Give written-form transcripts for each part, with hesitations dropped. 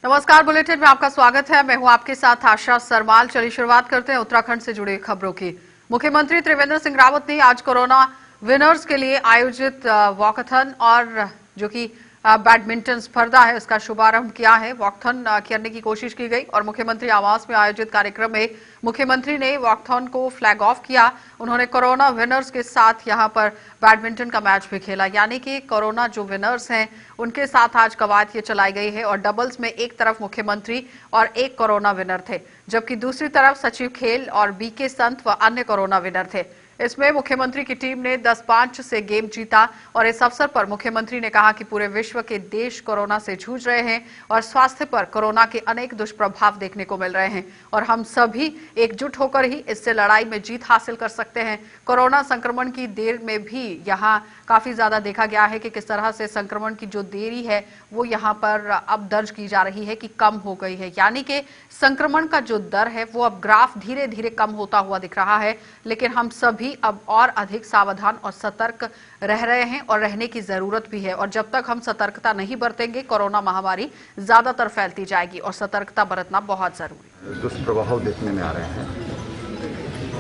नमस्कार, बुलेटिन में आपका स्वागत है। मैं हूं आपके साथ आशा सरमाल। चलिए शुरुआत करते हैं उत्तराखंड से जुड़ी खबरों की। मुख्यमंत्री त्रिवेंद्र सिंह रावत ने आज कोरोना विनर्स के लिए आयोजित वॉकथन और जो कि बैडमिंटन स्पर्धा है उसका शुभारंभ किया है। वॉकथन करने की कोशिश की गई और मुख्यमंत्री आवास में आयोजित कार्यक्रम में मुख्यमंत्री ने वॉकथन को फ्लैग ऑफ किया। उन्होंने कोरोना विनर्स के साथ यहां पर बैडमिंटन का मैच भी खेला, यानी कि कोरोना जो विनर्स हैं उनके साथ आज कवायद ये चलाई गई है। और डबल्स में एक तरफ मुख्यमंत्री और एक कोरोना विनर थे, जबकि दूसरी तरफ सचिव खेल और बीके संत व अन्य कोरोना विनर थे। इसमें मुख्यमंत्री की टीम ने 10-5 से गेम जीता और इस अवसर पर मुख्यमंत्री ने कहा कि पूरे विश्व के देश कोरोना से जूझ रहे हैं और स्वास्थ्य पर कोरोना के अनेक दुष्प्रभाव देखने को मिल रहे हैं और हम सभी एकजुट होकर ही इससे लड़ाई में जीत हासिल कर सकते हैं। कोरोना संक्रमण की देर में भी यहाँ काफी ज्यादा देखा गया है कि किस तरह से संक्रमण की जो देरी है वो यहाँ पर अब दर्ज की जा रही है कि कम हो गई है, यानी कि संक्रमण का जो दर है वो अब ग्राफ धीरे धीरे कम होता हुआ दिख रहा है। लेकिन हम सभी अब और अधिक सावधान और सतर्क रह रहे हैं और रहने की जरूरत भी है। और जब तक हम सतर्कता नहीं बरतेंगे कोरोना महामारी ज्यादातर फैलती जाएगी और सतर्कता बरतना बहुत जरूरी है। दुष्प्रभाव देखने में आ रहे हैं,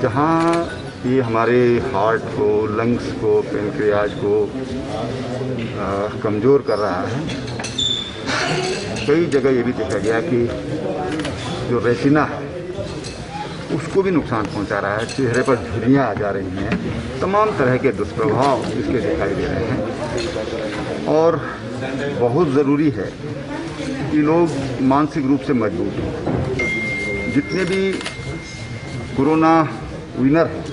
जहाँ ये हमारे हार्ट को, लंग्स को, पेनक्रियाज को कमज़ोर कर रहा है। कई जगह ये भी देखा गया कि जो रेटिना है उसको भी नुकसान पहुंचा रहा है, चेहरे पर झुर्रियाँ आ जा रही हैं, तमाम तरह के दुष्प्रभाव इसके दिखाई दे रहे हैं। और बहुत ज़रूरी है कि लोग मानसिक रूप से मजबूत हों। जितने भी कोरोना विनर हैं,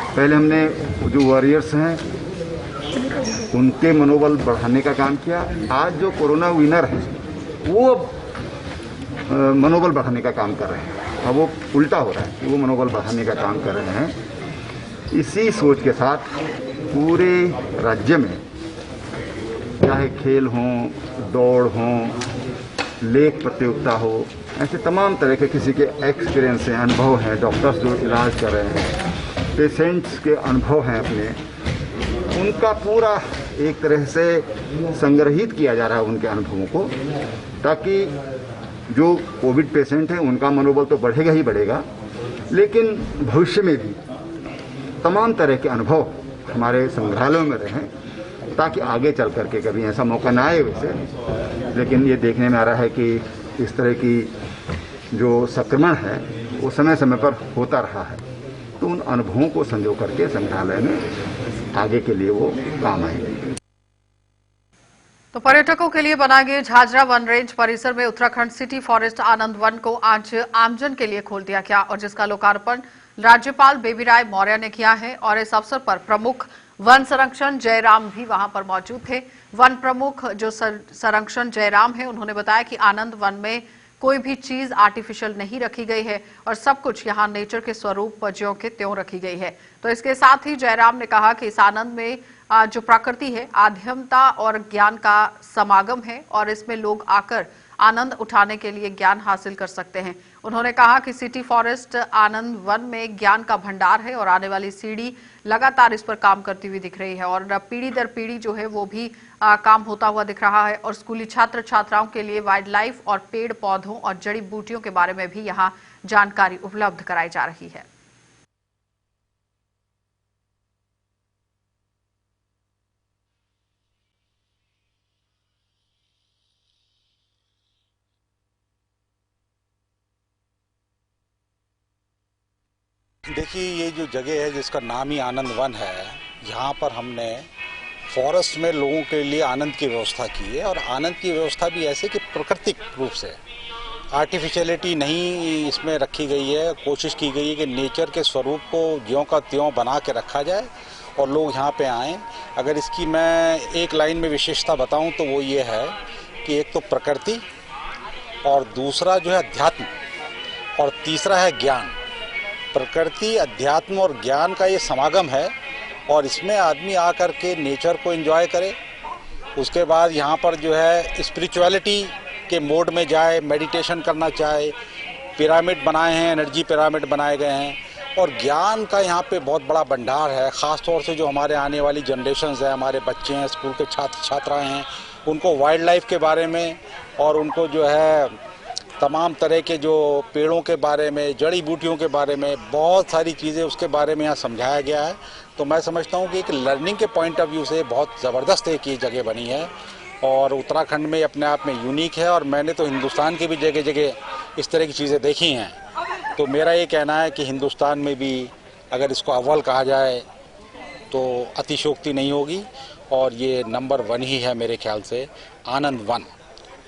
पहले हमने जो वॉरियर्स हैं उनके मनोबल बढ़ाने का काम किया। आज जो कोरोना विनर हैं वो मनोबल बढ़ाने का काम कर रहे हैं। अब वो उल्टा हो रहा है कि वो मनोबल बढ़ाने का काम कर रहे हैं। इसी सोच के साथ पूरे राज्य में चाहे खेल हों, दौड़ हों, लेख प्रतियोगिता हो, ऐसे तमाम तरह के किसी के एक्सपीरियंस हैं, अनुभव हैं, डॉक्टर्स जो इलाज कर रहे हैं, पेशेंट्स के अनुभव हैं अपने, उनका पूरा एक तरह से संग्रहित किया जा रहा है उनके अनुभवों को, ताकि जो कोविड पेशेंट हैं उनका मनोबल तो बढ़ेगा ही बढ़ेगा, लेकिन भविष्य में भी तमाम तरह के अनुभव हमारे संग्रहालयों में रहें, ताकि आगे चल करके कभी ऐसा मौका ना आए वैसे। लेकिन ये देखने में आ रहा है कि इस तरह की जो संक्रमण है वो समय समय पर होता रहा है, तो उन अनुभवों को संजो करके संग्रहालय में आगे के लिए वो काम आएंगे। तो पर्यटकों के लिए बनाए गए झाझरा वन रेंज परिसर में उत्तराखंड सिटी फॉरेस्ट आनंद वन को आज आमजन के लिए खोल दिया गया और जिसका लोकार्पण राज्यपाल बेबी राय मौर्य ने किया है। और इस अवसर पर प्रमुख वन संरक्षण जयराम भी वहां पर मौजूद थे। वन प्रमुख जो संरक्षण जयराम है उन्होंने बताया कि आनंद वन में कोई भी चीज आर्टिफिशियल नहीं रखी गई है और सब कुछ यहाँ नेचर के स्वरूप ज्यों के त्यों रखी गई है। तो इसके साथ ही जयराम ने कहा कि इस आनंद में जो प्रकृति है आध्यात्मिकता और ज्ञान का समागम है और इसमें लोग आकर आनंद उठाने के लिए ज्ञान हासिल कर सकते हैं। उन्होंने कहा कि सिटी फॉरेस्ट आनंद वन में ज्ञान का भंडार है और आने वाली पीढ़ी लगातार इस पर काम करती हुई दिख रही है और पीढ़ी दर पीढ़ी जो है वो भी काम होता हुआ दिख रहा है। और स्कूली छात्र छात्राओं के लिए वाइल्ड लाइफ और पेड़ पौधों और जड़ी बूटियों के बारे में भी यहाँ जानकारी उपलब्ध कराई जा रही है। देखिए, ये जो जगह है जिसका नाम ही आनंद वन है, यहाँ पर हमने फॉरेस्ट में लोगों के लिए आनंद की व्यवस्था की है और आनंद की व्यवस्था भी ऐसे कि प्राकृतिक रूप से, आर्टिफिशियलिटी नहीं इसमें रखी गई है। कोशिश की गई है कि नेचर के स्वरूप को ज्यों का त्यों बना के रखा जाए और लोग यहाँ पे आएँ। अगर इसकी मैं एक लाइन में विशेषता बताऊँ तो वो ये है कि एक तो प्रकृति और दूसरा जो है अध्यात्म और तीसरा है ज्ञान। प्रकृति, अध्यात्म और ज्ञान का ये समागम है और इसमें आदमी आकर के नेचर को एंजॉय करे। उसके बाद यहाँ पर जो है स्पिरिचुअलिटी के मोड में जाए, मेडिटेशन करना चाहे। पिरामिड बनाए हैं, एनर्जी पिरामिड बनाए गए हैं और ज्ञान का यहाँ पे बहुत बड़ा भंडार है। ख़ास तौर से जो हमारे आने वाली जनरेशन्स हैं, हमारे बच्चे हैं, स्कूल के छात्र छात्राएँ हैं, उनको वाइल्ड लाइफ के बारे में और उनको जो है तमाम तरह के जो पेड़ों के बारे में, जड़ी बूटियों के बारे में, बहुत सारी चीज़ें उसके बारे में यहाँ समझाया गया है। तो मैं समझता हूँ कि एक लर्निंग के पॉइंट ऑफ व्यू से बहुत ज़बरदस्त एक ये जगह बनी है और उत्तराखंड में अपने आप में यूनिक है। और मैंने तो हिंदुस्तान की भी जगह जगह इस तरह की चीज़ें देखी हैं। तो मेरा ये कहना है कि हिंदुस्तान में भी अगर इसको अव्वल कहा जाए तो अतिशयोक्ति नहीं होगी और ये नंबर 1 ही है मेरे ख्याल से। आनंद वन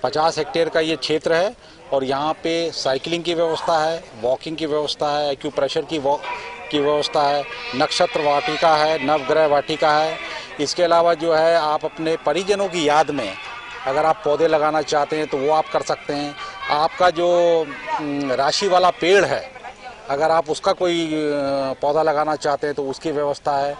50 हेक्टेयर का ये क्षेत्र है और यहाँ पे साइकिलिंग की व्यवस्था है, वॉकिंग की व्यवस्था है, एक्यूप्रेशर की व्यवस्था है, नक्षत्र वाटिका है, नवग्रह वाटिका है। इसके अलावा जो है आप अपने परिजनों की याद में अगर आप पौधे लगाना चाहते हैं तो वो आप कर सकते हैं। आपका जो राशि वाला पेड़ है अगर आप उसका कोई पौधा लगाना चाहते हैं तो उसकी व्यवस्था है।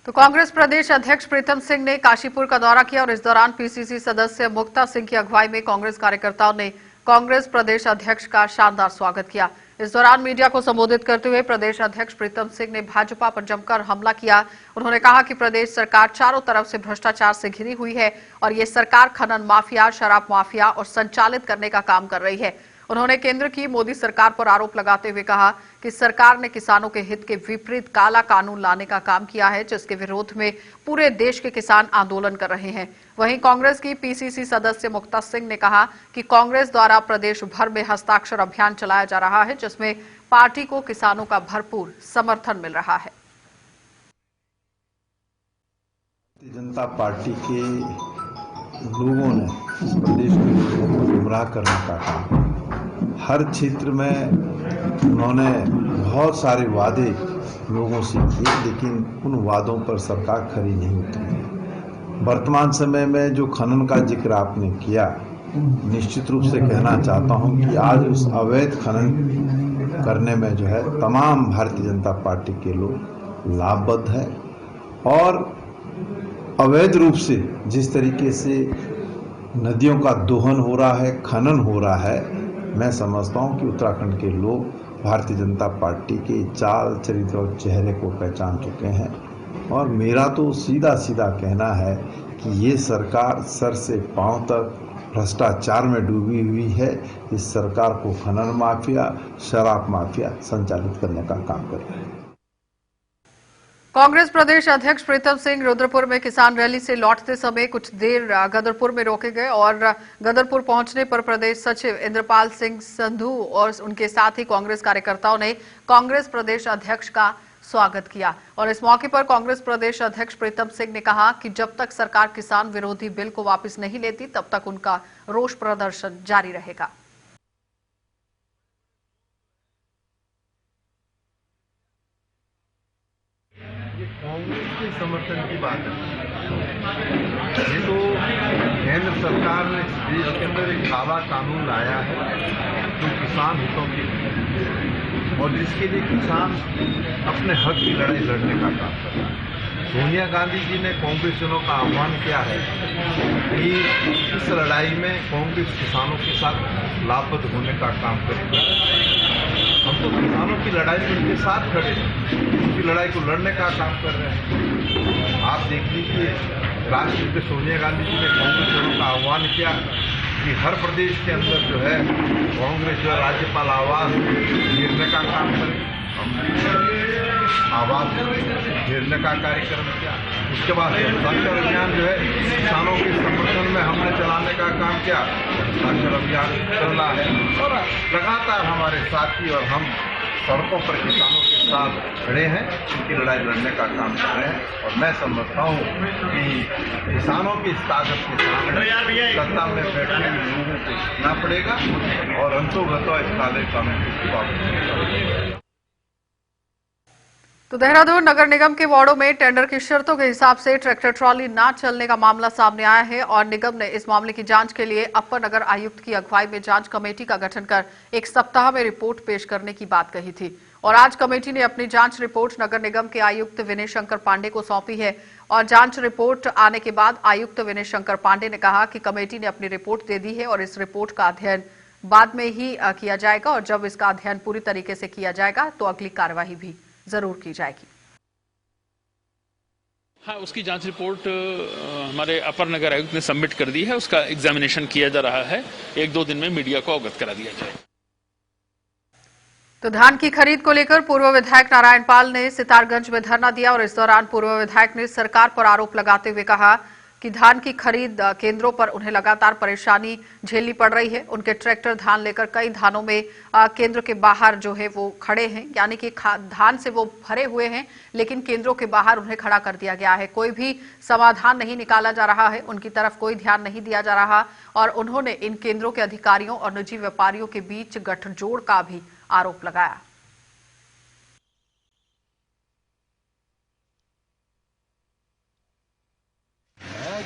तो कांग्रेस प्रदेश अध्यक्ष प्रीतम सिंह ने काशीपुर का दौरा किया और इस दौरान पीसीसी सदस्य मुक्ता सिंह की अगुवाई में कांग्रेस कार्यकर्ताओं ने कांग्रेस प्रदेश अध्यक्ष का शानदार स्वागत किया। इस दौरान मीडिया को संबोधित करते हुए प्रदेश अध्यक्ष प्रीतम सिंह ने भाजपा पर जमकर हमला किया। उन्होंने कहा कि प्रदेश सरकार चारों तरफ से भ्रष्टाचार से घिरी हुई है और ये सरकार खनन माफिया, शराब माफिया और संचालित करने का काम कर रही है। उन्होंने केंद्र की मोदी सरकार पर आरोप लगाते हुए कहा कि सरकार ने किसानों के हित के विपरीत काला कानून लाने का काम किया है, जिसके विरोध में पूरे देश के किसान आंदोलन कर रहे हैं। वहीं कांग्रेस की पीसीसी सदस्य मुक्ता सिंह ने कहा कि कांग्रेस द्वारा प्रदेश भर में हस्ताक्षर अभियान चलाया जा रहा है, जिसमें पार्टी को किसानों का भरपूर समर्थन मिल रहा है। भारतीय जनता पार्टी के लोगों ने इस प्रदेश के लोगों को गुमराह करने का काम, हर क्षेत्र में उन्होंने बहुत सारे वादे लोगों से किए, लेकिन उन वादों पर सरकार खरी नहीं उतरी। वर्तमान समय में जो खनन का जिक्र आपने किया, निश्चित रूप से कहना चाहता हूं कि आज उस अवैध खनन करने में जो है तमाम भारतीय जनता पार्टी के लोग लाभबद्ध है और अवैध रूप से जिस तरीके से नदियों का दोहन हो रहा है, खनन हो रहा है, मैं समझता हूं कि उत्तराखंड के लोग भारतीय जनता पार्टी के चाल, चरित्र और चेहरे को पहचान चुके हैं। और मेरा तो सीधा सीधा कहना है कि ये सरकार सर से पांव तक भ्रष्टाचार में डूबी हुई है। इस सरकार को खनन माफिया, शराब माफिया संचालित करने का काम कर रहा है। कांग्रेस प्रदेश अध्यक्ष प्रीतम सिंह रुद्रपुर में किसान रैली से लौटते समय कुछ देर गदरपुर में रोके गए और गदरपुर पहुंचने पर प्रदेश सचिव इंद्रपाल सिंह संधू और उनके साथ ही कांग्रेस कार्यकर्ताओं ने कांग्रेस प्रदेश अध्यक्ष का स्वागत किया। और इस मौके पर कांग्रेस प्रदेश अध्यक्ष प्रीतम सिंह ने कहा कि जब तक सरकार किसान विरोधी बिल को वापस नहीं लेती तब तक उनका रोष प्रदर्शन जारी रहेगा। कांग्रेस के समर्थन की बात है। ये तो केंद्र सरकार ने देश के अंदर एक काला कानून लाया है जो किसान हितों के लिए और जिसके लिए किसान अपने हक की लड़ाई लड़ने का काम कर रहा है। सोनिया गांधी जी ने कांग्रेसियों का आह्वान किया है कि इस लड़ाई में कांग्रेस किसानों के साथ लाभबद्ध होने का काम करेगी। हम तो किसानों की लड़ाई में उनके साथ खड़े हैं, उनकी लड़ाई को लड़ने का काम कर रहे हैं। आप देख लीजिए, राष्ट्रपति सोनिया गांधी जी ने कांग्रेसियों का आह्वान किया कि हर प्रदेश के अंदर जो है कांग्रेस जो राज्यपाल आवास घेरने का काम करे। आवास घेरने का कार्यक्रम किया। उसके बाद हस्ताक्षर अभियान जो है किसानों के समर्थन में हमने चलाने का काम किया। हस्ताक्षर अभियान चल रहा है और लगातार हमारे साथी और हम सड़कों पर किसानों के साथ खड़े हैं, उनकी लड़ाई लड़ने का काम कर रहे हैं। और मैं समझता हूँ कि किसानों की इस ताकत के सामने सत्ता में बैठे हुए लोगों को झुकना पड़ेगा और अंतोगत इस काले कानून की पाबंदी। तो देहरादून नगर निगम के वार्डों में टेंडर की शर्तों के हिसाब से ट्रैक्टर ट्रॉली न चलने का मामला सामने आया है और निगम ने इस मामले की जांच के लिए अपर नगर आयुक्त की अगुवाई में जांच कमेटी का गठन कर 1 सप्ताह में रिपोर्ट पेश करने की बात कही थी। और आज कमेटी ने अपनी जांच रिपोर्ट नगर निगम के आयुक्त विनय शंकर पांडे को सौंपी है। और जांच रिपोर्ट आने के बाद आयुक्त विनय शंकर पांडे ने कहा कि कमेटी ने अपनी रिपोर्ट दे दी है और इस रिपोर्ट का अध्ययन बाद में ही किया जाएगा और जब इसका अध्ययन पूरी तरीके से किया जाएगा तो अगली कार्यवाही भी जरूर की जाएगी। हाँ, उसकी जांच रिपोर्ट हमारे अपर नगर आयुक्त ने सबमिट कर दी है। उसका एग्जामिनेशन किया जा रहा है। 1-2 दिन में मीडिया को अवगत करा दिया जाए। तो धान की खरीद को लेकर पूर्व विधायक नारायण पाल ने सितारगंज में धरना दिया और इस दौरान पूर्व विधायक ने सरकार पर आरोप लगाते हुए कहा कि धान की खरीद केंद्रों पर उन्हें लगातार परेशानी झेलनी पड़ रही है। उनके ट्रैक्टर धान लेकर कई धानों में केंद्र के बाहर जो है वो खड़े हैं, यानी कि धान से वो भरे हुए हैं, लेकिन केंद्रों के बाहर उन्हें खड़ा कर दिया गया है। कोई भी समाधान नहीं निकाला जा रहा है, उनकी तरफ कोई ध्यान नहीं दिया जा रहा और उन्होंने इन केंद्रों के अधिकारियों और निजी व्यापारियों के बीच गठजोड़ का भी आरोप लगाया।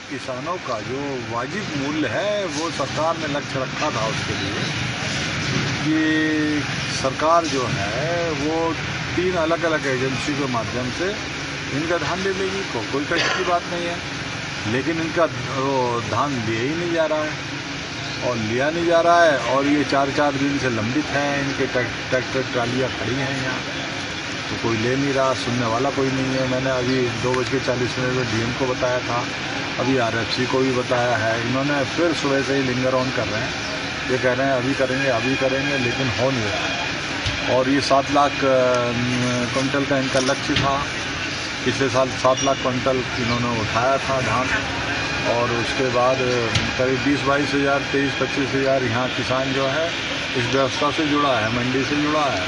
किसानों का जो वाजिब मूल्य है वो सरकार ने लक्ष्य रखा था उसके लिए कि सरकार जो है वो 3 अलग अलग एजेंसी के माध्यम से इनका धान ले लेगी। कोई कष्ट की बात नहीं है, लेकिन इनका धान लिया ही नहीं जा रहा है और लिया नहीं जा रहा है और ये 4-4 दिन से लंबित हैं। इनके ट्रैक्टर ट्रालियाँ खड़ी हैं यहाँ, तो कोई ले नहीं रहा, सुनने वाला कोई नहीं है। मैंने अभी 2:40 में डीएम को बताया था, अभी आरएफसी को भी बताया है। इन्होंने फिर सुबह से ही लिंगर ऑन कर रहे हैं, ये कह रहे हैं अभी करेंगे, लेकिन हो नहीं रहा है। और ये 7 लाख क्विंटल का इनका लक्ष्य था। पिछले साल 7 लाख क्विंटल इन्होंने उठाया था धान और उसके बाद करीब 20-22 हज़ार 23-25 हज़ार यहाँ किसान जो है इस व्यवस्था से जुड़ा है, मंडी से जुड़ा है।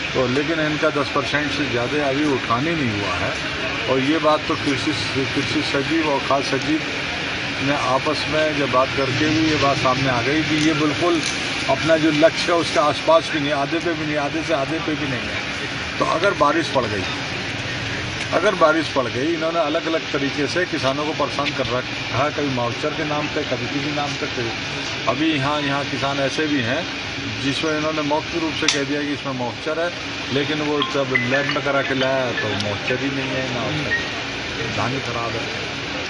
तो लेकिन इनका 10% से ज़्यादा अभी उठान ही नहीं हुआ है। और ये बात तो कृषि सचिव और खाद्य सचिव ने आपस में जब बात करके भी ये बात सामने आ गई कि ये बिल्कुल अपना जो लक्ष्य है उसके आसपास भी नहीं, आधे पे भी नहीं, आधे से आधे पे भी नहीं है। तो अगर बारिश पड़ गई इन्होंने अलग अलग तरीके से किसानों को परेशान कर रखा है, कभी माउचर के नाम पे, कभी किसी नाम पे। अभी यहाँ किसान ऐसे भी हैं जिसमें इन्होंने मौखिक रूप से कह दिया कि इसमें मॉइस्चर है, लेकिन वो जब लैब में करा के लाया तो मॉइस्चर ही नहीं है, ना धान ही खराब है।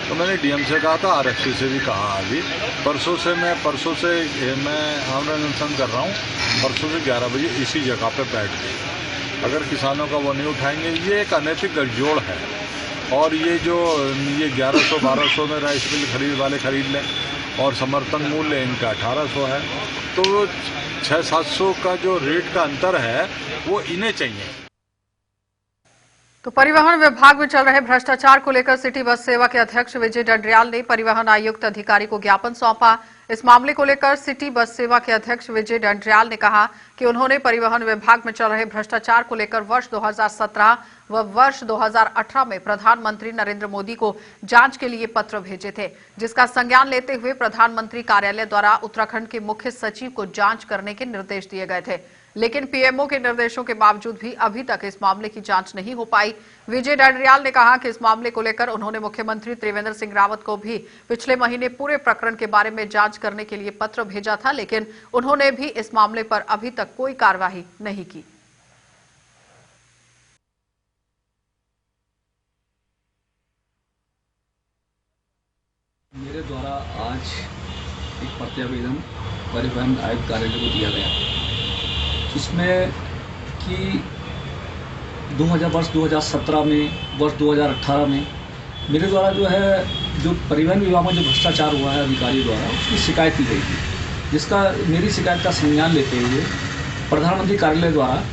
तो मैंने डीएम से कहा था, आरएफसी से भी कहा। अभी परसों से मैं आंदोलन कर रहा हूँ। परसों से 11 बजे इसी जगह पे बैठ के अगर किसानों का वो नहीं उठाएंगे, ये एक अनैतिक गठजोड़ है। और ये 1100-1200 में राइस मिल खरीद लें और समर्थन मूल्य इनका 1800 है, तो 600-700 का जो रेट का अंतर है वो इन्हें चाहिए। तो परिवहन विभाग में चल रहे भ्रष्टाचार को लेकर सिटी बस सेवा के अध्यक्ष विजय डंडरियाल ने परिवहन आयुक्त अधिकारी को ज्ञापन सौंपा। इस मामले को लेकर सिटी बस सेवा के अध्यक्ष विजय डंडरियाल ने कहा कि उन्होंने परिवहन विभाग में चल रहे भ्रष्टाचार को लेकर वर्ष 2017 व वर्ष 2018 में प्रधानमंत्री नरेंद्र मोदी को जांच के लिए पत्र भेजे थे, जिसका संज्ञान लेते हुए प्रधानमंत्री कार्यालय द्वारा उत्तराखंड के मुख्य सचिव को जांच करने के निर्देश दिए गए थे। लेकिन पीएमओ के निर्देशों के बावजूद भी अभी तक इस मामले की जांच नहीं हो पाई। विजय डंडरियाल ने कहा कि इस मामले को लेकर उन्होंने मुख्यमंत्री त्रिवेंद्र सिंह रावत को भी पिछले महीने पूरे प्रकरण के बारे में जांच करने के लिए पत्र भेजा था, लेकिन उन्होंने भी इस मामले पर अभी तक कोई कार्रवाई नहीं की। मेरे द्वारा आज एक प्रत्यावेदन परिवहन आयुक्त कार्यालय को दिया गया, जिसमें कि वर्ष 2017 में, वर्ष 2018 में मेरे द्वारा जो परिवहन विभाग में जो भ्रष्टाचार हुआ है अधिकारियों द्वारा, उसकी शिकायत की गई थी, जिसका मेरी शिकायत का संज्ञान लेते हुए प्रधानमंत्री कार्यालय द्वारा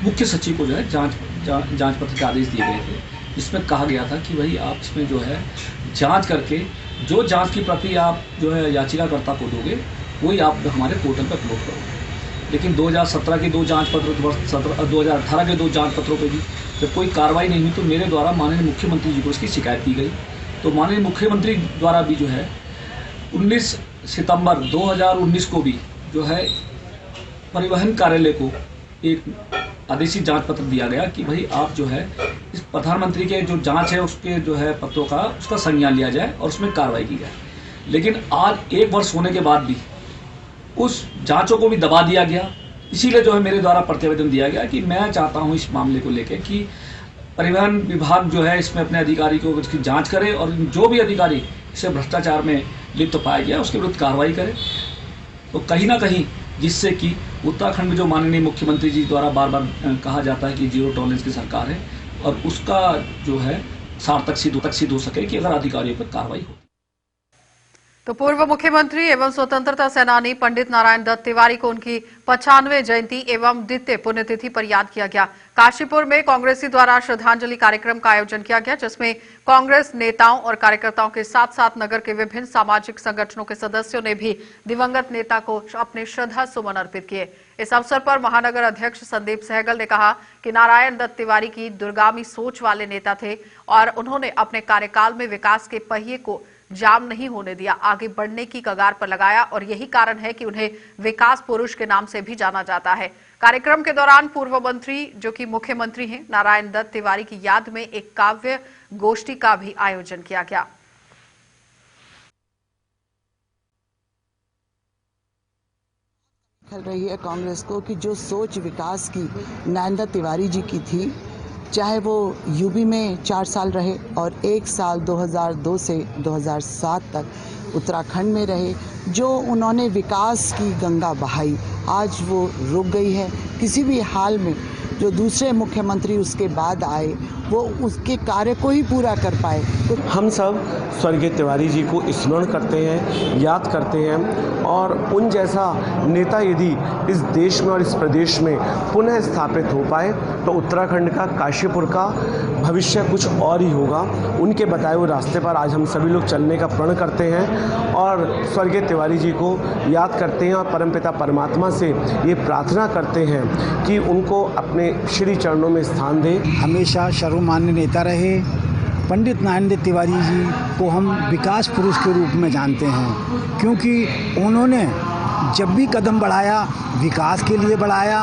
मुख्य सचिव को जांच पत्र के आदेश दिए गए थे, जिसमें कहा गया था कि भाई आप इसमें जांच करके जो जांच की प्रति आप याचिकाकर्ता को दोगे वही आप हमारे पोर्टल पर अपलोड करोगे। लेकिन 2017 के 2 जांच पत्र, 2018 के 2 जांच पत्रों पे भी जब कोई कार्रवाई नहीं हुई, तो मेरे द्वारा माननीय मुख्यमंत्री जी को इसकी शिकायत की गई। तो माननीय मुख्यमंत्री द्वारा भी 19 सितंबर 2019 को भी परिवहन कार्यालय को एक आदेशित जांच पत्र दिया गया कि भाई आप इस प्रधानमंत्री के जो जांच है उसके पत्रों का उसका संज्ञान लिया जाए और उसमें कार्रवाई की जाए। लेकिन आज 1 वर्ष होने के बाद भी उस जांचों को भी दबा दिया गया। इसीलिए मेरे द्वारा प्रतिवेदन दिया गया कि मैं चाहता हूं इस मामले को लेकर कि परिवहन विभाग इसमें अपने अधिकारी को इसकी जांच करे और जो भी अधिकारी इसे भ्रष्टाचार में लिप्त पाया गया उसके विरुद्ध कार्रवाई करे। तो कहीं ना कहीं जिससे कि उत्तराखंड में जो माननीय मुख्यमंत्री जी द्वारा बार बार कहा जाता है कि जीरो टॉलरेंस की सरकार है, और उसका सार्थक सिद्ध हो सके कि अगर अधिकारियों पर कार्रवाई हो। तो पूर्व मुख्यमंत्री एवं स्वतंत्रता सेनानी पंडित नारायण दत्त तिवारी को उनकी 95वें जयंती एवं द्वितीय पुण्यतिथि पर याद किया गया। काशीपुर में कांग्रेसी द्वारा श्रद्धांजलि कार्यक्रम का आयोजन किया गया, जिसमें कांग्रेस नेताओं और कार्यकर्ताओं के साथ साथ नगर के विभिन्न सामाजिक संगठनों के सदस्यों ने भी दिवंगत नेता को अपने श्रद्धा सुमन अर्पित किए। इस अवसर पर महानगर अध्यक्ष संदीप सहगल ने कहा कि नारायण दत्त तिवारी की दूरगामी सोच वाले नेता थे और उन्होंने अपने कार्यकाल में विकास के पहिए को जाम नहीं होने दिया, आगे बढ़ने की कगार पर लगाया और यही कारण है कि उन्हें विकास पुरुष के नाम से भी जाना जाता है। कार्यक्रम के दौरान पूर्व मंत्री जो कि मुख्यमंत्री हैं नारायण दत्त तिवारी की याद में एक काव्य गोष्ठी का भी आयोजन किया गया। खल रही है कांग्रेस को कि जो सोच विकास की नारायण दत्त तिवारी जी की थी, चाहे वो यूपी में 4 साल रहे और 1 साल 2002 से 2007 तक उत्तराखंड में रहे, जो उन्होंने विकास की गंगा बहाई, आज वो रुक गई है। किसी भी हाल में जो दूसरे मुख्यमंत्री उसके बाद आए वो उसके कार्य को ही पूरा कर पाए। तो हम सब स्वर्गीय तिवारी जी को स्मरण करते हैं, याद करते हैं और उन जैसा नेता यदि इस देश में और इस प्रदेश में पुनः स्थापित हो पाए तो उत्तराखंड का, काशीपुर का भविष्य कुछ और ही होगा। उनके बताए हुए रास्ते पर आज हम सभी लोग चलने का प्रण करते हैं और स्वर्गीय तिवारी जी को याद करते हैं और परमपिता परमात्मा से ये प्रार्थना करते हैं कि उनको अपने श्री चरणों में स्थान दे। हमेशा सर्वमान्य नेता रहे। पंडित नारायण दत्त तिवारी जी को हम विकास पुरुष के रूप में जानते हैं, क्योंकि उन्होंने जब भी कदम बढ़ाया विकास के लिए बढ़ाया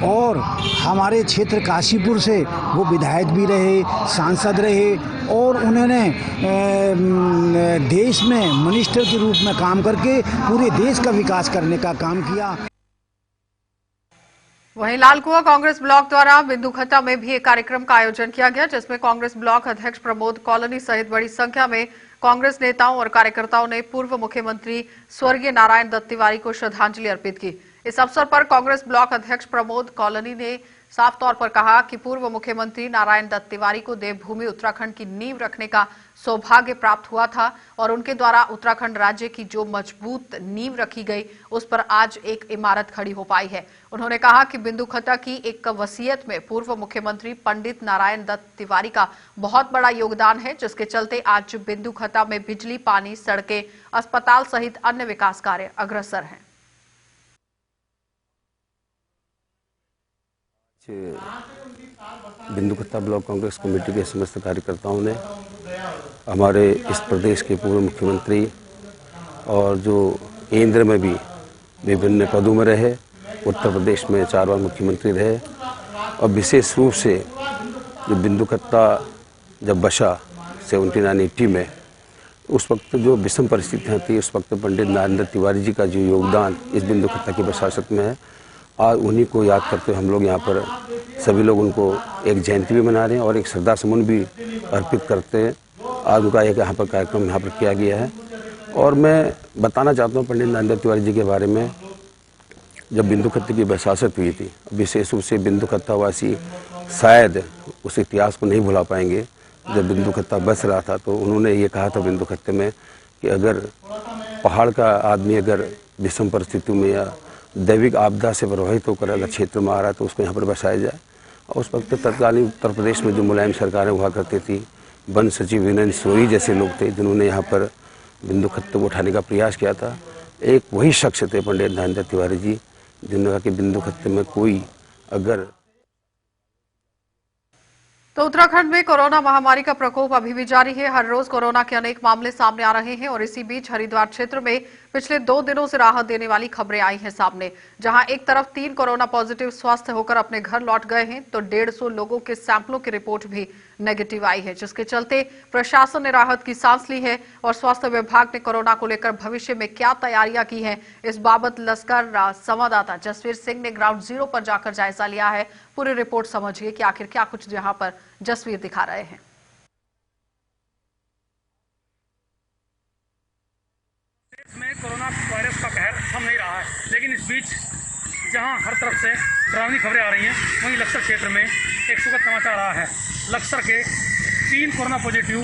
और हमारे क्षेत्र काशीपुर से वो विधायक भी रहे, सांसद रहे और उन्होंने देश में मिनिस्टर के रूप में काम करके पूरे देश का विकास करने का काम किया। वहीं लालकुआं कांग्रेस ब्लॉक द्वारा बिंदुखत्ता में भी एक कार्यक्रम का आयोजन किया गया, जिसमें कांग्रेस ब्लॉक अध्यक्ष प्रमोद कॉलोनी सहित बड़ी संख्या में कांग्रेस नेताओं और कार्यकर्ताओं ने पूर्व मुख्यमंत्री स्वर्गीय नारायण दत्त तिवारी को श्रद्धांजलि अर्पित की। इस अवसर पर कांग्रेस ब्लॉक अध्यक्ष प्रमोद कॉलोनी ने साफ तौर पर कहा कि पूर्व मुख्यमंत्री नारायण दत्त तिवारी को देवभूमि उत्तराखंड की नींव रखने का सौभाग्य प्राप्त हुआ था और उनके द्वारा उत्तराखंड राज्य की जो मजबूत नींव रखी गई उस पर आज एक इमारत खड़ी हो पाई है। उन्होंने कहा कि बिंदुखत्ता की एक वसीयत में पूर्व मुख्यमंत्री पंडित नारायण दत्त तिवारी का बहुत बड़ा योगदान है, जिसके चलते आज बिंदुखत्ता में बिजली, पानी, सड़कें, अस्पताल सहित अन्य विकास कार्य अग्रसर हैं। बिंदुखत्ता ब्लॉक कांग्रेस कमेटी के समस्त कार्यकर्ताओं ने हमारे इस प्रदेश के पूर्व मुख्यमंत्री और जो केंद्र में भी विभिन्न पदों में रहे, उत्तर प्रदेश में 4 बार मुख्यमंत्री रहे और विशेष रूप से जो बिंदुखत्ता जब बसा 79-80 में, उस वक्त जो विषम परिस्थितियाँ थी, उस वक्त पंडित नारायण दत्त तिवारी जी का जो योगदान इस बिंदुखत्ता की बसासत में है, आज उन्हीं को याद करते हुए हम लोग यहाँ पर सभी लोग उनको एक जयंती भी मना रहे हैं और एक श्रद्धा सुमन भी अर्पित करते हैं। आज उनका एक यहाँ पर कार्यक्रम यहाँ पर किया गया है और मैं बताना चाहता हूँ पंडित नारायण दत्त तिवारी जी के बारे में। जब बिंदुखत्ता की बसासत हुई थी, विशेष रूप से बिंदुखत्ता वासी शायद उस इतिहास को नहीं भुला पाएंगे। जब बिंदुखत्ता बस रहा था तो उन्होंने ये कहा था बिंदुखत्ते में कि अगर पहाड़ का आदमी अगर विषम परिस्थितियों में या दैविक आपदा से प्रभावित होकर अगर क्षेत्र में आ रहा है तो उसको यहाँ पर बसाया जाए। और उस वक्त तत्कालीन उत्तर प्रदेश में जो मुलायम सरकारें हुआ करती थी, वन सचिव वीरेंद्र सोई जैसे लोग थे जिन्होंने यहाँ पर बिंदुखत्ता को उठाने का प्रयास किया था। एक वही शख्स थे पंडित नारायण दत्त तिवारी जी, जिन्होंने कहा कि बिंदुखत्ते में कोई अगर। तो उत्तराखंड में कोरोना महामारी का प्रकोप अभी भी जारी है। हर रोज कोरोना के अनेक मामले सामने आ रहे हैं और इसी बीच हरिद्वार क्षेत्र में पिछले 2 दिनों से राहत देने वाली खबरें आई हैं सामने, जहां एक तरफ 3 कोरोना पॉजिटिव स्वस्थ होकर अपने घर लौट गए हैं तो 150 लोगों के सैंपलों की रिपोर्ट भी नेगेटिव आई है, जिसके चलते प्रशासन ने राहत की सांस ली है। और स्वास्थ्य विभाग ने कोरोना को लेकर भविष्य में क्या तैयारियां की हैं, इस बाबत लश्कर संवाददाता जसवीर सिंह ने ग्राउंड जीरो पर जाकर जायजा लिया है। पूरी रिपोर्ट समझिए कि आखिर क्या कुछ यहाँ पर जसवीर दिखा रहे हैं। में कोरोना वायरस का कहर थम नहीं रहा है, लेकिन इस बीच जहां हर तरफ से डरावनी खबरें आ रही हैं, वहीं लक्सर क्षेत्र में एक सुखद समाचार रहा है। लक्सर के 3 कोरोना पॉजिटिव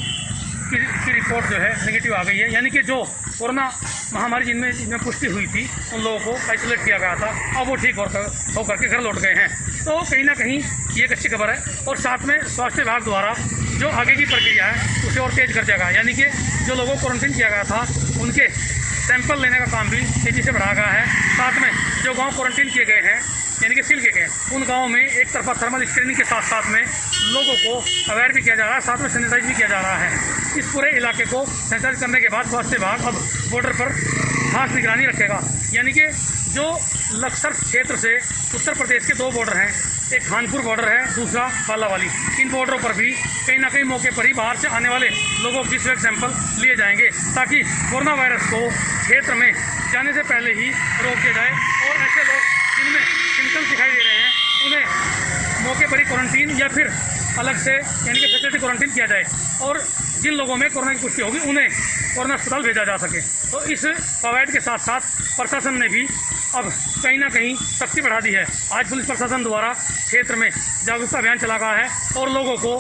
की रिपोर्ट जो है नेगेटिव आ गई है, यानी कि जो कोरोना महामारी जिनमें पुष्टि हुई थी उन लोगों को आइसोलेट किया गया था, अब वो ठीक होकर के घर लौट गए हैं। तो कहीं ना कहीं ये एक अच्छी खबर है। और साथ में स्वास्थ्य विभाग द्वारा जो आगे की प्रक्रिया है उसे और तेज कर दिया गया, यानी कि जो लोगों को क्वारंटीन किया गया था उनके सैंपल लेने का काम भी तेजी से बढ़ा गया है। साथ में जो गाँव क्वारंटीन किए गए हैं यानी कि सील किए गए हैं उन गाँवों में एक तरफा थर्मल स्क्रीनिंग के साथ साथ में लोगों को अवेयर भी किया जा रहा है, साथ में सैनिटाइज भी किया जा रहा है। इस पूरे इलाके को सैनिटाइज करने के बाद स्वास्थ्य विभाग अब बॉर्डर पर खास निगरानी रखेगा, यानी कि जो लक्सर क्षेत्र से उत्तर प्रदेश के 2 बॉर्डर हैं, एक खानपुर बॉर्डर है, दूसरा बालावाली, इन बॉर्डरों पर भी कहीं ना कहीं मौके पर ही बाहर से आने वाले लोगों की स्वेट सैंपल लिए जाएंगे ताकि कोरोना वायरस को क्षेत्र में जाने से पहले ही रोक दिया जाए। और ऐसे लोग जिनमें सिम्टम्स दिखाई दे रहे हैं उन्हें मौके पर ही क्वारंटीन या फिर अलग से यानी कि फैसिलिटी क्वारंटीन किया जाए, और जिन लोगों में कोरोना की पुष्टि होगी उन्हें कोरोना अस्पताल भेजा जा सके। तो इस कवायद के साथ साथ प्रशासन ने भी अब कहीं ना कहीं सख्ती बढ़ा दी है। आज पुलिस प्रशासन द्वारा क्षेत्र में जागरूकता अभियान चला गया है और लोगों को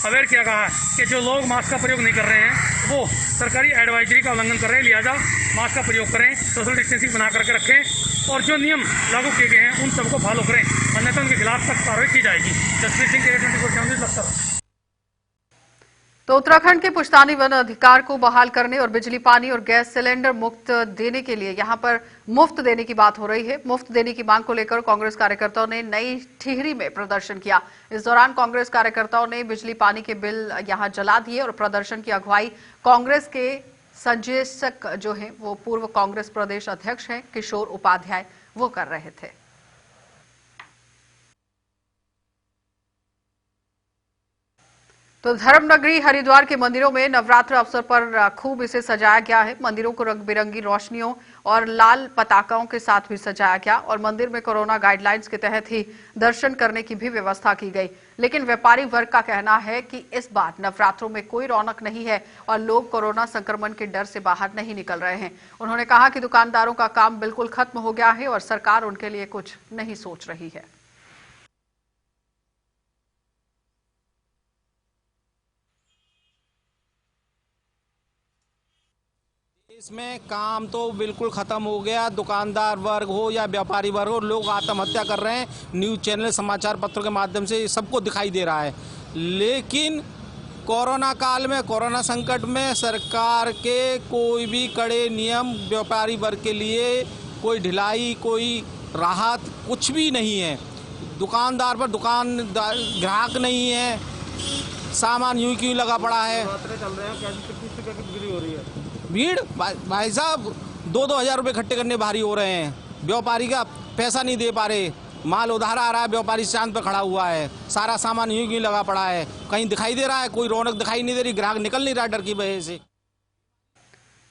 अवेयर किया गया है कि जो लोग मास्क का प्रयोग नहीं कर रहे हैं वो सरकारी एडवाइजरी का उल्लंघन कर रहे हैं, लिहाजा मास्क का प्रयोग करें, सोशल डिस्टेंसिंग बना करके रखें और जो नियम लागू किए गए हैं उन सबको फॉलो करें, अन्यथा उनके खिलाफ सख्त कार्रवाई की जाएगी। जसप्रीत सिंह 24 लक्सर। तो उत्तराखंड के पुश्तैनी वन अधिकार को बहाल करने और बिजली, पानी और गैस सिलेंडर मुफ्त देने के लिए यहां पर मुफ्त देने की बात हो रही है। मुफ्त देने की मांग को लेकर कांग्रेस कार्यकर्ताओं ने नई टिहरी में प्रदर्शन किया। इस दौरान कांग्रेस कार्यकर्ताओं ने बिजली पानी के बिल यहां जला दिए और प्रदर्शन की अगुवाई कांग्रेस के संजेशक जो है वो पूर्व कांग्रेस प्रदेश अध्यक्ष हैं किशोर उपाध्याय, वो कर रहे थे। तो धर्मनगरी हरिद्वार के मंदिरों में नवरात्र अवसर पर खूब इसे सजाया गया है। मंदिरों को रंग बिरंगी रोशनियों और लाल पताकाओं के साथ भी सजाया गया और मंदिर में कोरोना गाइडलाइंस के तहत ही दर्शन करने की भी व्यवस्था की गई। लेकिन व्यापारी वर्ग का कहना है कि इस बार नवरात्रों में कोई रौनक नहीं है और लोग कोरोना संक्रमण के डर से बाहर नहीं निकल रहे हैं। उन्होंने कहा कि दुकानदारों का काम बिल्कुल खत्म हो गया है और सरकार उनके लिए कुछ नहीं सोच रही है। इसमें काम तो बिल्कुल ख़त्म हो गया। दुकानदार वर्ग हो या व्यापारी वर्ग हो, लोग आत्महत्या कर रहे हैं। न्यूज़ चैनल, समाचार पत्रों के माध्यम से सबको दिखाई दे रहा है। लेकिन कोरोना काल में, कोरोना संकट में सरकार के कोई भी कड़े नियम व्यापारी वर्ग के लिए, कोई ढिलाई, कोई राहत कुछ भी नहीं है। दुकानदार पर ग्राहक नहीं है, सामान यूं क्यों लगा पड़ा है। भीड़ भाई साहब 2-2 हज़ार रुपये इकट्ठे करने भारी हो रहे हैं। व्यापारी का पैसा नहीं दे पा रहे, माल उधार आ रहा है, व्यापारी चांद पे खड़ा हुआ है, सारा सामान यूं क्यों लगा पड़ा है, कहीं दिखाई दे रहा है, कोई रौनक दिखाई नहीं दे रही, ग्राहक निकल नहीं रहा डर की वजह से।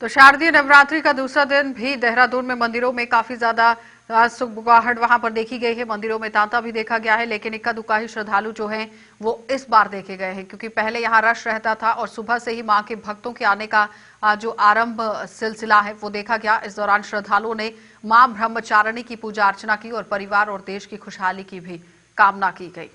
तो शारदीय नवरात्रि का दूसरा दिन भी देहरादून में मंदिरों में काफी ज्यादा सुगबुगाहट वहां पर देखी गई है। मंदिरों में तांता भी देखा गया है, लेकिन इक्का दुक्का ही श्रद्धालु जो हैं वो इस बार देखे गए हैं, क्योंकि पहले यहां रश रहता था और सुबह से ही मां के भक्तों के आने का जो आरंभ सिलसिला है वो देखा गया। इस दौरान श्रद्धालुओं ने मां ब्रह्मचारिणी की पूजा अर्चना की और परिवार और देश की खुशहाली की भी कामना की गई।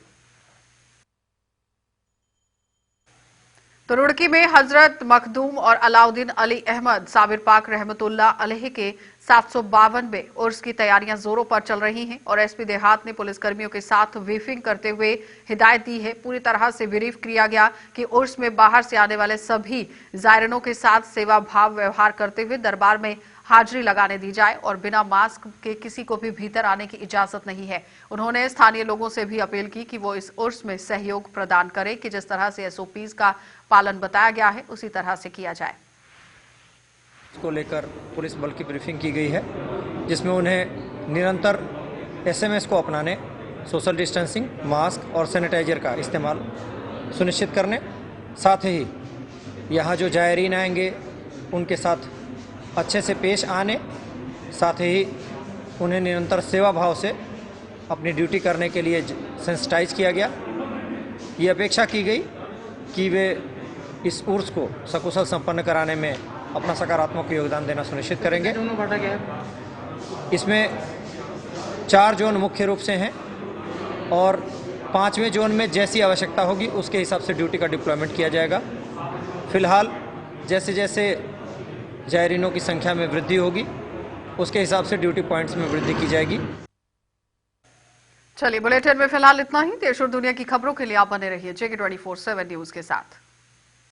तो रुड़की में हजरत मखदूम और अलाउद्दीन अली अहमद साबिर पाक रहमतुल्लाह अलैह के 752वें उर्स की तैयारियां जोरों पर चल रही हैं और एसपी देहात ने पुलिसकर्मियों के साथ ब्रीफिंग करते हुए हिदायत दी है। पूरी तरह से ब्रीफ किया गया कि उर्स में बाहर से आने वाले सभी जायरीनों के साथ सेवा भाव व्यवहार करते हुए दरबार में हाजिरी लगाने दी जाए और बिना मास्क के किसी को भी भीतर आने की इजाजत नहीं है। उन्होंने स्थानीय लोगों से भी अपील की कि वो इस उर्स में सहयोग प्रदान करें कि जिस तरह से एसओपीज का पालन बताया गया है उसी तरह से किया जाए। इसको लेकर पुलिस बल की ब्रीफिंग की गई है, जिसमें उन्हें निरंतर एसएमएस को अपनाने, सोशल डिस्टेंसिंग, मास्क और सैनिटाइजर का इस्तेमाल सुनिश्चित करने, साथ ही यहाँ जो जायरीन आएंगे उनके साथ अच्छे से पेश आने, साथ ही उन्हें निरंतर सेवा भाव से अपनी ड्यूटी करने के लिए सेंसिटाइज किया गया। ये अपेक्षा की गई कि वे इस उर्स को सकुशल संपन्न कराने में अपना सकारात्मक योगदान देना सुनिश्चित करेंगे। इसमें 4 जोन मुख्य रूप से हैं और 5वें जोन में जैसी आवश्यकता होगी उसके हिसाब से ड्यूटी का डिप्लॉयमेंट किया जाएगा। फिलहाल जैसे जैसे जायरीनों की संख्या में वृद्धि होगी उसके हिसाब से ड्यूटी पॉइंट्स में वृद्धि की जाएगी। चलिए, बुलेटिन में फिलहाल इतना ही। देश और दुनिया की खबरों के लिए आप बने रहिए JK24/7 न्यूज के साथ।